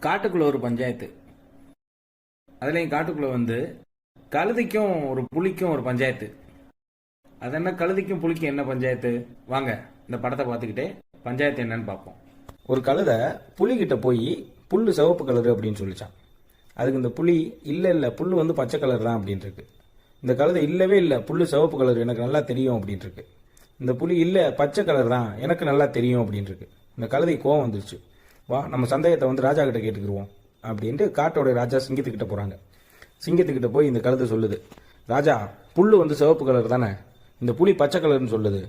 காட்டுக்குள்ள ஒரு பஞ்சாயத்து. அதுலயும் காட்டுக்குள்ள கழுதைக்கும் ஒரு புலிக்கும் ஒரு பஞ்சாயத்து. அது என்ன, கழுதைக்கும் புலிக்கும் என்ன பஞ்சாயத்து? வாங்க இந்த படத்தை பார்த்துக்கிட்டே பஞ்சாயத்து என்னன்னு பார்ப்போம். ஒரு கழுதை புலிகிட்ட போய் புல்லு சிவப்பு கலரு அப்படின்னு சொல்லிச்சான். அதுக்கு இந்த புலி இல்ல புல்லு பச்சை கலர் தான் அப்படின்னு இருக்கு. இந்த கழுதை இல்லவே இல்லை, புல்லு சிவப்பு கலர் எனக்கு நல்லா தெரியும் அப்படின்னு இருக்கு. இந்த புலி இல்ல பச்சை கலர் தான் எனக்கு நல்லா தெரியும் அப்படின்னு இருக்கு. இந்த கழுதை கோவம் வந்துருச்சு. வா நம்ம சந்தேகத்தை ராஜா கிட்ட கேட்டுக்கிடுவோம் அப்படின்ட்டு காட்டோட ராஜா சிங்கத்துக்கிட்ட போறாங்க. சிங்கத்துக்கிட்ட போய் இந்த கழுதை சொல்லுது, ராஜா புல்லு சிவப்பு கலர் தானே, இந்த புலி பச்சை கலர்னு சொல்லுது,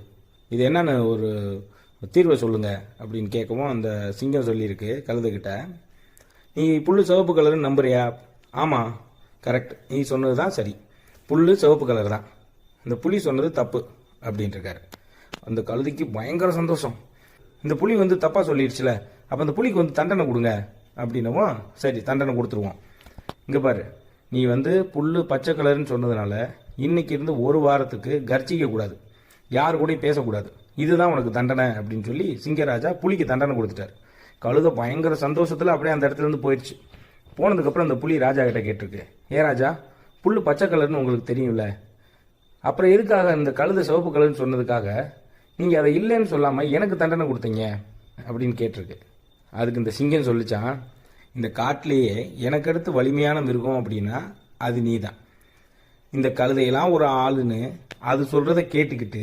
இது என்னன்னு ஒரு தீர்வை சொல்லுங்க அப்படின்னு கேட்கவும் அந்த சிங்கம் சொல்லியிருக்கு கழுதைகிட்ட, நீ புல்லு சிவப்பு கலர்னு நம்புறியா? ஆமா கரெக்ட், நீ சொன்னது தான் சரி, புல்லு சிவப்பு கலர் தான், இந்த புலி சொன்னது தப்பு அப்படின்ட்டு இருக்காரு. அந்த கழுதைக்கு பயங்கர சந்தோஷம். இந்த புலி தப்பா சொல்லிடுச்சுல, அப்ப அந்த புலிக்கு தண்டனை கொடுங்க அப்படின்னவும் சரி தண்டனை கொடுத்துருவோம். இங்க பாரு, நீ புல்லு பச்சை கலர்னு சொன்னதுனால இன்னைக்கு இருந்து ஒரு வாரத்துக்கு கர்ச்சிக்க கூடாது, யாரு கூட பேசக்கூடாது, இதுதான் உனக்கு தண்டனை அப்படின்னு சொல்லி சிங்கராஜா புலிக்கு தண்டனை கொடுத்துட்டாரு. கழுதை பயங்கர சந்தோஷத்துல அப்படியே அந்த இடத்துல இருந்து போயிடுச்சு. போனதுக்கு அப்புறம் அந்த புலி ராஜா கிட்ட கேட்டிருக்கு, ஏ ராஜா புல்லு பச்சை கலர்னு உங்களுக்கு தெரியும்ல, அப்புறம் எதுக்காக இந்த கழுதை சிவப்பு கலர்னு சொன்னதுக்காக நீங்க அதை இல்லைன்னு சொல்லாம எனக்கு தண்டனை கொடுத்தீங்க அப்படின்னு கேட்டிருக்கு. அதுக்கு இந்த சிங்கம் சொல்லிச்சான், இந்த காட்டிலேயே எனக்கு அடுத்து வலிமையான மிருகம் அப்படின்னா அது நீ தான். இந்த கழுதையெல்லாம் ஒரு ஆளுன்னு அது சொல்றத கேட்டுக்கிட்டு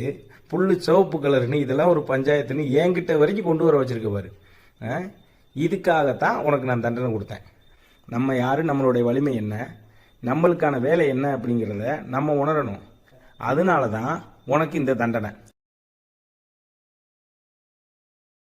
புல்லு சிவப்பு கலர்னு இதெல்லாம் ஒரு பஞ்சாயத்துன்னு என்கிட்ட வரைக்கும் கொண்டு வர வச்சிருக்க பாரு. இதுக்காகத்தான் உனக்கு நான் தண்டனை கொடுத்தேன். நம்ம யாரு, நம்மளுடைய வலிமை என்ன, நம்மளுக்கான வேலை என்ன அப்படிங்கிறத நம்ம உணரணும். அதனால தான் உனக்கு இந்த தண்டனை.